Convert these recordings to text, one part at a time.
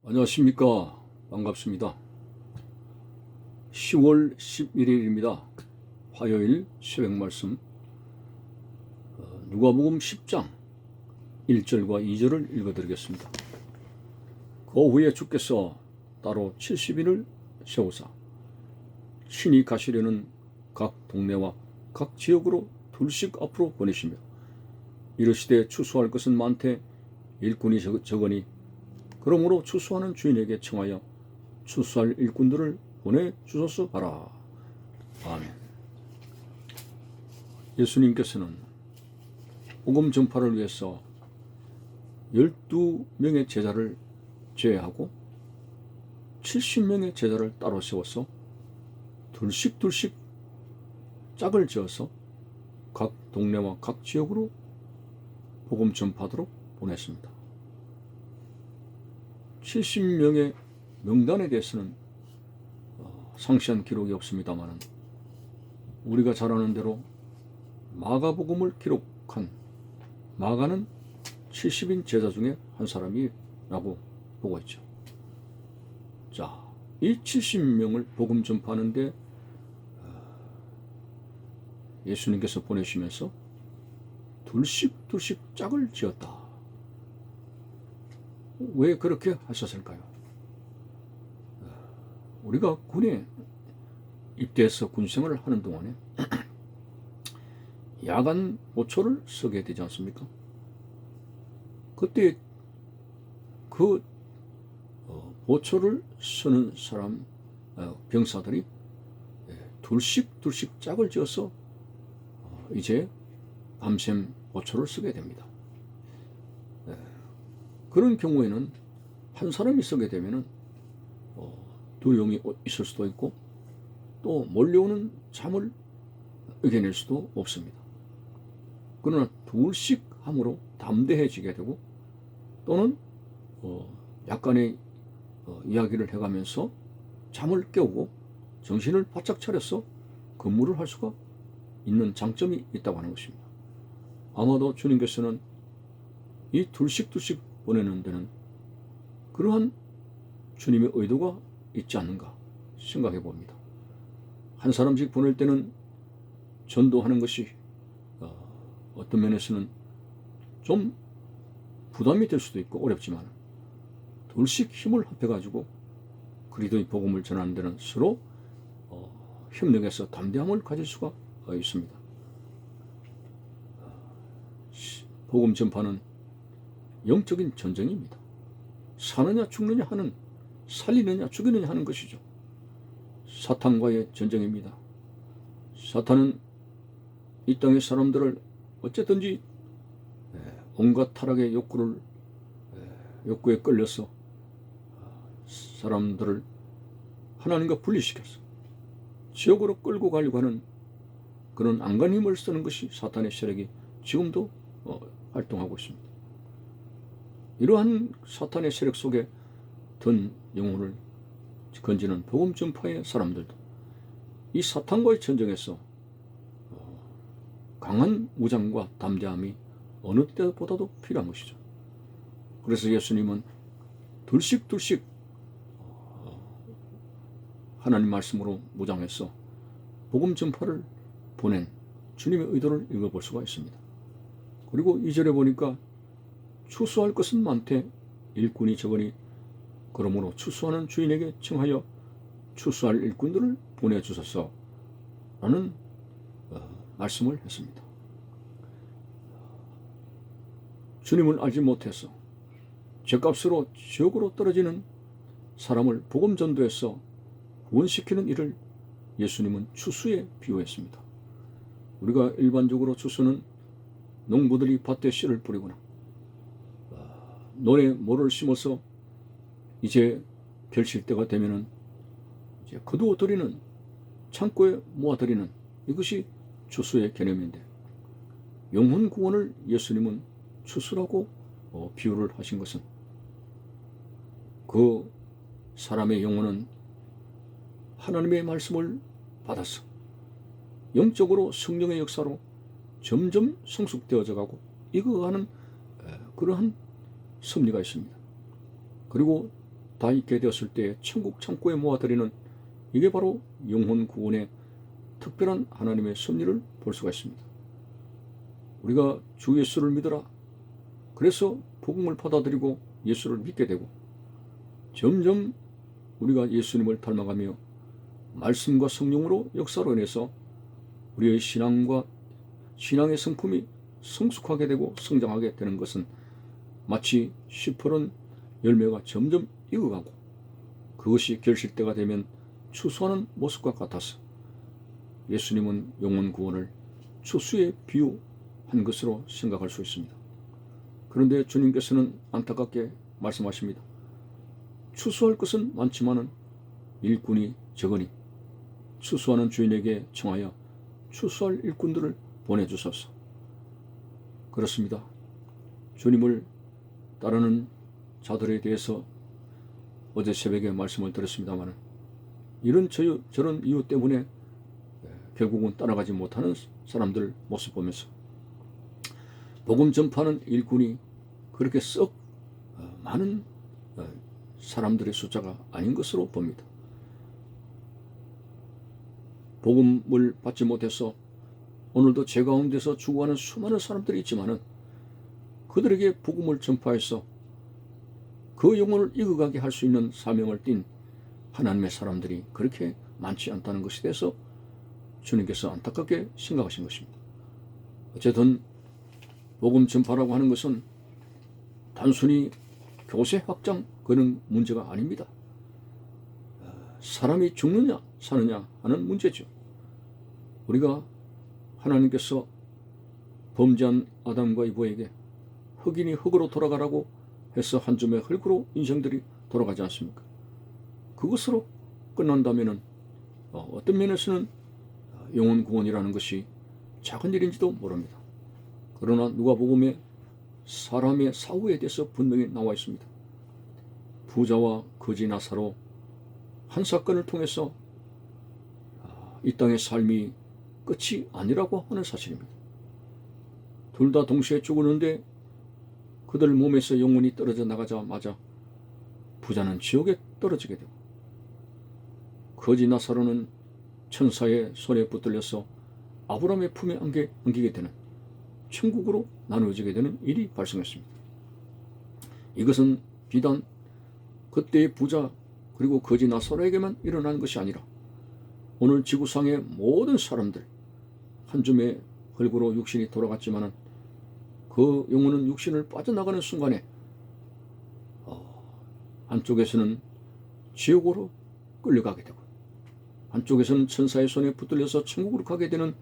안녕하십니까. 반갑습니다. 10월 11일입니다. 화요일 새벽 말씀, 누가복음 10장 1절과 2절을 읽어드리겠습니다. 그 후에 주께서 따로 70인을 세우사 친히 가시려는 각 동네와 각 지역으로 둘씩 앞으로 보내시며 이르시되 추수할 것은 많되 일꾼이 적으니 그러므로 추수하는 주인에게 청하여 추수할 일꾼들을 보내주소서 하라. 아멘. 예수님께서는 복음 전파를 위해서 12명의 제자를 제외하고 70명의 제자를 따로 세워서 둘씩 짝을 지어서 각 동네와 각 지역으로 복음 전파하도록 보냈습니다. 70명의 명단에 대해서는 상세한 기록이 없습니다만 우리가 잘 아는 대로 마가복음을 기록한 마가는 70인 제자 중에 한 사람이라고 보고 있죠. 자, 이 70명을 복음 전파하는데 예수님께서 보내시면서 둘씩 짝을 지었다. 왜 그렇게 하셨을까요? 우리가 군에 입대해서 군생활을 하는 동안에 야간 보초를 서게 되지 않습니까? 그때 그 보초를 서는 사람 병사들이 둘씩 짝을 지어서 이제 밤샘 보초를 서게 됩니다. 그런 경우에는 한 사람이 서게 되면은 두려움이 있을 수도 있고 또 몰려오는 잠을 이겨낼 수도 없습니다. 그러나 둘씩 함으로 담대해지게 되고 또는 약간의 이야기를 해가면서 잠을 깨우고 정신을 바짝 차려서 근무를 할 수가 있는 장점이 있다고 하는 것입니다. 아마도 주님께서는 이 둘씩 보내는 데는 그러한 주님의 의도가 있지 않는가 생각해 봅니다. 한 사람씩 보낼 때는 전도하는 것이 어떤 면에서는 좀 부담이 될 수도 있고 어렵지만 둘씩 힘을 합해가지고 그리스도의 복음을 전하는 데는 서로 협력해서 담대함을 가질 수가 있습니다. 복음 전파는 영적인 전쟁입니다. 사느냐 죽느냐 하는, 살리느냐 죽이느냐 하는 것이죠. 사탄과의 전쟁입니다. 사탄은 이 땅의 사람들을 어쨌든지 온갖 타락의 욕구에 끌려서 사람들을 하나님과 분리시켜서 지옥으로 끌고 가려고 하는 그런 안간 힘을 쓰는 것이 사탄의 세력이 지금도 활동하고 있습니다. 이러한 사탄의 세력 속에 든 영혼을 건지는 복음 전파의 사람들도 이 사탄과의 전쟁에서 강한 무장과 담대함이 어느 때보다도 필요한 것이죠. 그래서 예수님은 둘씩 하나님 말씀으로 무장해서 복음 전파를 보낸 주님의 의도를 읽어볼 수가 있습니다. 그리고 2절에 보니까 추수할 것은 많되 일꾼이 적으니 그러므로 추수하는 주인에게 청하여 추수할 일꾼들을 보내주소서 라는 말씀을 했습니다. 주님을 알지 못해서 죗값으로 지옥으로 떨어지는 사람을 복음 전도해서 구원시키는 일을 예수님은 추수에 비유했습니다. 우리가 일반적으로 추수는 농부들이 밭에 씨를 뿌리거나 논에 모를 심어서 이제 결실 때가 되면은 이제 거두어 들이는, 창고에 모아 들이는, 이것이 추수의 개념인데 영혼 구원을 예수님은 추수라고 비유를 하신 것은 그 사람의 영혼은 하나님의 말씀을 받아서 영적으로 성령의 역사로 점점 성숙되어져 가고 익어가는 그러한 섭리가 있습니다. 그리고 다 있게 되었을 때 천국 창고에 모아드리는, 이게 바로 영혼 구원의 특별한 하나님의 섭리를 볼 수가 있습니다. 우리가 주 예수를 믿어라, 그래서 복음을 받아들이고 예수를 믿게 되고, 점점 우리가 예수님을 닮아가며 말씀과 성령으로 역사로 인해서 우리의 신앙의 성품이 성숙하게 되고 성장하게 되는 것은 마치 시퍼런 열매가 점점 익어가고, 그것이 결실 때가 되면 추수하는 모습과 같아서 예수님은 영혼 구원을 추수에 비유한 것으로 생각할 수 있습니다. 그런데 주님께서는 안타깝게 말씀하십니다. 추수할 것은 많지만은 일꾼이 적으니 추수하는 주인에게 청하여 추수할 일꾼들을 보내주소서. 그렇습니다. 주님을 따르는 자들에 대해서 어제 새벽에 말씀을 드렸습니다만, 이런 저런 이유 때문에 결국은 따라가지 못하는 사람들 모습 보면서 복음 전파하는 일꾼이 그렇게 썩 많은 사람들의 숫자가 아닌 것으로 봅니다. 복음을 받지 못해서 오늘도 제 가운데서 죽어가는 수많은 사람들이 있지만은, 그들에게 복음을 전파해서 그 영혼을 익어가게 할 수 있는 사명을 띤 하나님의 사람들이 그렇게 많지 않다는 것에 대해서 주님께서 안타깝게 생각하신 것입니다. 어쨌든 복음 전파라고 하는 것은 단순히 교세 확장 그런 문제가 아닙니다. 사람이 죽느냐 사느냐 하는 문제죠. 우리가 하나님께서 범죄한 아담과 이브에게 흑인이 흑으로 돌아가라고 해서 한 줌의 흙으로 인생들이 돌아가지 않습니까? 그것으로 끝난다면은 어떤 면에서는 영혼 구원이라는 것이 작은 일인지도 모릅니다. 그러나 누가복음에 사람의 사후에 대해서 분명히 나와 있습니다. 부자와 거지 나사로 한 사건을 통해서 이 땅의 삶이 끝이 아니라고 하는 사실입니다. 둘 다 동시에 죽었는데 그들 몸에서 영혼이 떨어져 나가자마자 부자는 지옥에 떨어지게 되고, 거지 나사로는 천사의 손에 붙들려서 아브라함의 품에 안기게 되는, 천국으로 나누어지게 되는 일이 발생했습니다. 이것은 비단 그때의 부자 그리고 거지 나사로에게만 일어난 것이 아니라 오늘 지구상의 모든 사람들, 한 줌의 흙으로 육신이 돌아갔지만은 그 영혼은 육신을 빠져나가는 순간에 한쪽에서는 지옥으로 끌려가게 되고, 한쪽에서는 천사의 손에 붙들려서 천국으로 가게 되는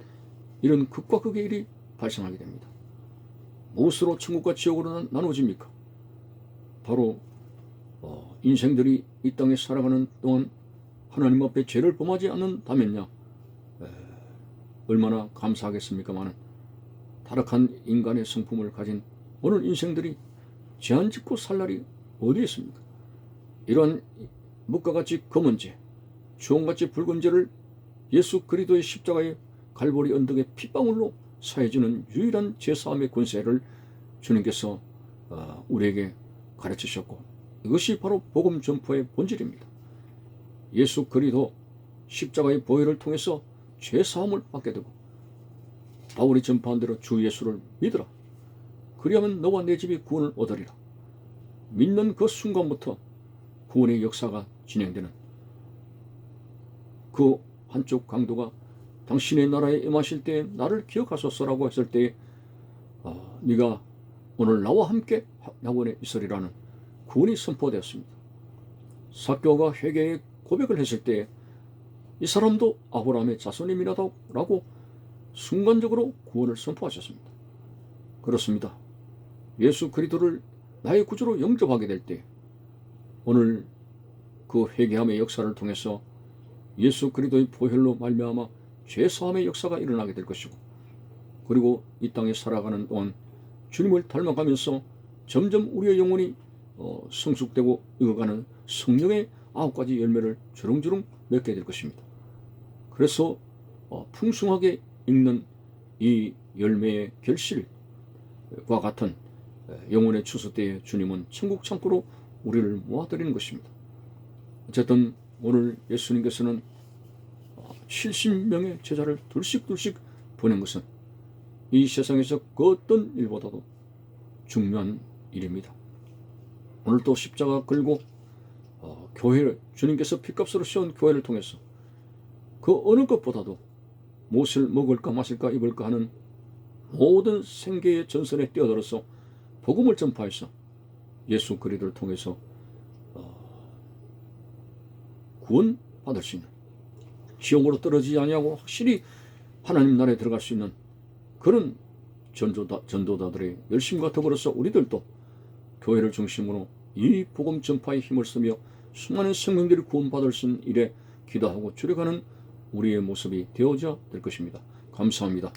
이런 극과 극의 일이 발생하게 됩니다. 무엇으로 천국과 지옥으로 나누어집니까? 바로 인생들이 이 땅에 살아가는 동안 하나님 앞에 죄를 범하지 않는다면야 얼마나 감사하겠습니까마는, 타락한 인간의 성품을 가진 오늘 인생들이 죄 안 짓고 살 날이 어디에 있습니까? 이러한 묵과 같이 검은 죄, 주홍같이 붉은 죄를 예수 그리스도의 십자가의 갈보리 언덕의 핏방울로 사해주는 유일한 죄사함의 권세를 주님께서 우리에게 가르치셨고, 이것이 바로 복음 전파의 본질입니다. 예수 그리스도 십자가의 보혈을 통해서 죄사함을 받게 되고, 바울이 전파한 대로 주 예수를 믿으라, 그리하면 너와 내 집이 구원을 얻으리라. 믿는 그 순간부터 구원의 역사가 진행되는 그 한쪽 강도가 당신의 나라에 임하실 때에 나를 기억하소서라고 했을 때에 네가 오늘 나와 함께 낙원에 있으리라는 구원이 선포되었습니다. 삭개오가 회개의 고백을 했을 때에 이 사람도 아브라함의 자손임이라고 순간적으로 구원을 선포하셨습니다. 그렇습니다. 예수 그리스도를 나의 구주로 영접하게 될 때 오늘 그 회개함의 역사를 통해서 예수 그리스도의 보혈로 말미암아 죄사함의 역사가 일어나게 될 것이고, 그리고 이 땅에 살아가는 동안 주님을 닮아가면서 점점 우리의 영혼이 성숙되고 익어가는 성령의 9가지 열매를 주렁주렁 맺게 될 것입니다. 그래서 풍성하게 익는 이 열매의 결실과 같은 영혼의 추수 때에 주님은 천국 창고로 우리를 모아드리는 것입니다. 어쨌든 오늘 예수님께서는 70명의 제자를 둘씩 보낸 것은 이 세상에서 그 어떤 일보다도 중요한 일입니다. 오늘도 십자가 걸고 교회를, 주님께서 피값으로 세운 교회를 통해서 그 어느 것보다도 무엇을 먹을까 마실까 입을까 하는 모든 생계의 전선에 뛰어들어서 복음을 전파해서 예수 그리스도를 통해서 구원받을 수 있는, 지옥으로 떨어지지 아니하고 확실히 하나님 나라에 들어갈 수 있는 그런 전도자들의 열심과 더불어서 우리들도 교회를 중심으로 이 복음 전파에 힘을 쓰며 수많은 생명들이 구원받을 수 있는 일에 기도하고 주력하는 우리의 모습이 되어져야 될 것입니다. 감사합니다.